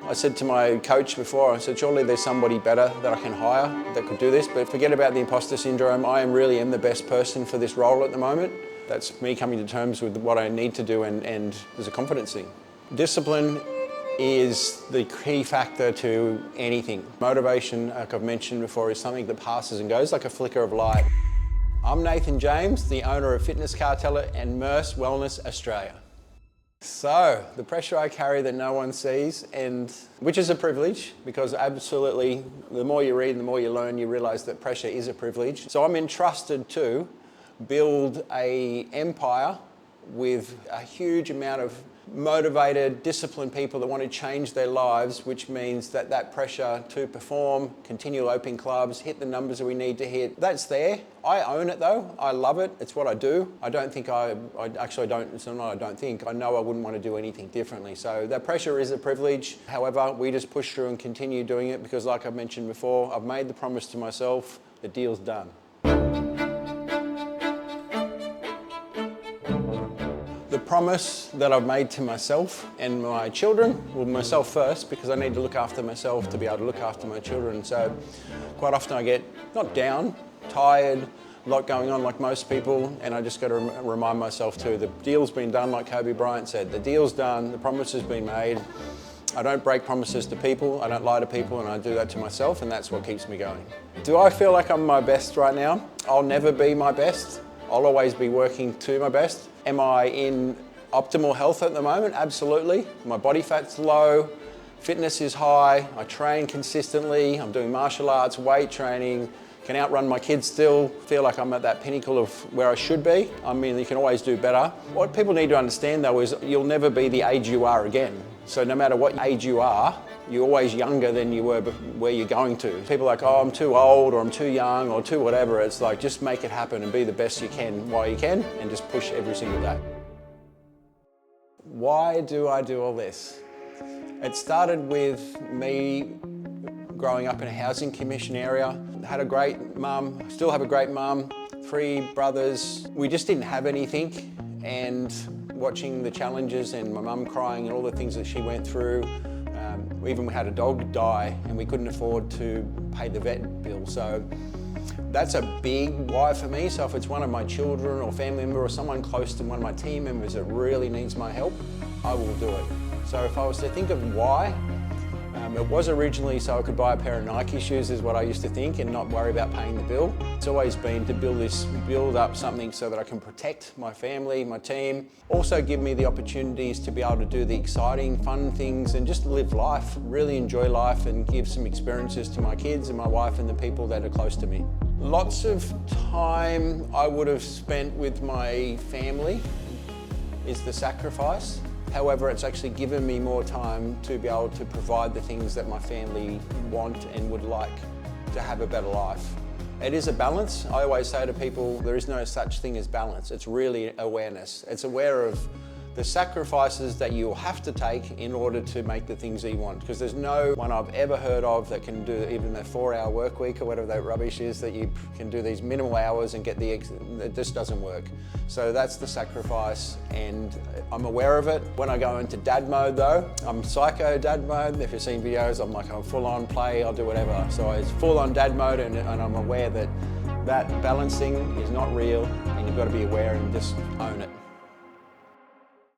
I said to my coach before, I said, surely there's somebody better that I can hire that could do this, but forget about the imposter syndrome. I really am the best person for this role at the moment. That's me coming to terms with what I need to do, and there's a confidence thing. Discipline is the key factor to anything. Motivation, like I've mentioned before, is something that passes and goes like a flicker of light. I'm Nathan James, the owner of Fitness Cartel and Merse Wellness Australia. So, the pressure I carry that no one sees, and which is a privilege, because absolutely, the more you read and the more you learn, you realise that pressure is a privilege. So I'm entrusted to build an empire with a huge amount of motivated, disciplined people that want to change their lives, which means that that pressure to perform, continue opening clubs, hit the numbers that we need to hit, that's there. I own it though. I love it. It's what I do. I don't think I know I wouldn't want to do anything differently. So that pressure is a privilege. However, we just push through and continue doing it because, like I mentioned before, I've made the promise to myself, the deal's done. The promise that I've made to myself and my children, well, myself first, because I need to look after myself to be able to look after my children. So quite often I get not down, tired, a lot going on like most people, and I just got to remind myself too, the deal's been done, like Kobe Bryant said. The deal's done, the promise has been made. I don't break promises to people, I don't lie to people, and I do that to myself, and that's what keeps me going. Do I feel like I'm my best right now? I'll never be my best. I'll always be working to my best. Am I in optimal health at the moment? Absolutely. My body fat's low, fitness is high, I train consistently, I'm doing martial arts, weight training, can outrun my kids still, feel like I'm at that pinnacle of where I should be. I mean, you can always do better. What people need to understand though is you'll never be the age you are again. So no matter what age you are, you're always younger than you were where you're going to. People are like, oh, I'm too old, or I'm too young, or too whatever. It's like, just make it happen and be the best you can while you can, and just push every single day. Why do I do all this? It started with me growing up in a housing commission area. Had a great mum, still have a great mum, 3 brothers. We just didn't have anything, and watching the challenges and my mum crying and all the things that she went through. Even we had a dog die and we couldn't afford to pay the vet bill. So that's a big why for me. So if it's one of my children or family member or someone close to one of my team members that really needs my help, I will do it. So if I was to think of why, it was originally so I could buy a pair of Nike shoes is what I used to think and not worry about paying the bill. It's always been to build up something so that I can protect my family, my team. Also give me the opportunities to be able to do the exciting, fun things and just live life, really enjoy life and give some experiences to my kids and my wife and the people that are close to me. Lots of time I would have spent with my family is the sacrifice. However, it's actually given me more time to be able to provide the things that my family want and would like to have a better life. It is a balance. I always say to people, there is no such thing as balance. It's really awareness. It's aware of the sacrifices that you'll have to take in order to make the things that you want. Because there's no one I've ever heard of that can do even the 4-hour work week or whatever that rubbish is, that you can do these minimal hours and get it just doesn't work. So that's the sacrifice, and I'm aware of it. When I go into dad mode though, I'm psycho dad mode. If you've seen videos, I'm full on play, I'll do whatever. So it's full on dad mode, and I'm aware that that balancing is not real, and you've got to be aware and just own it.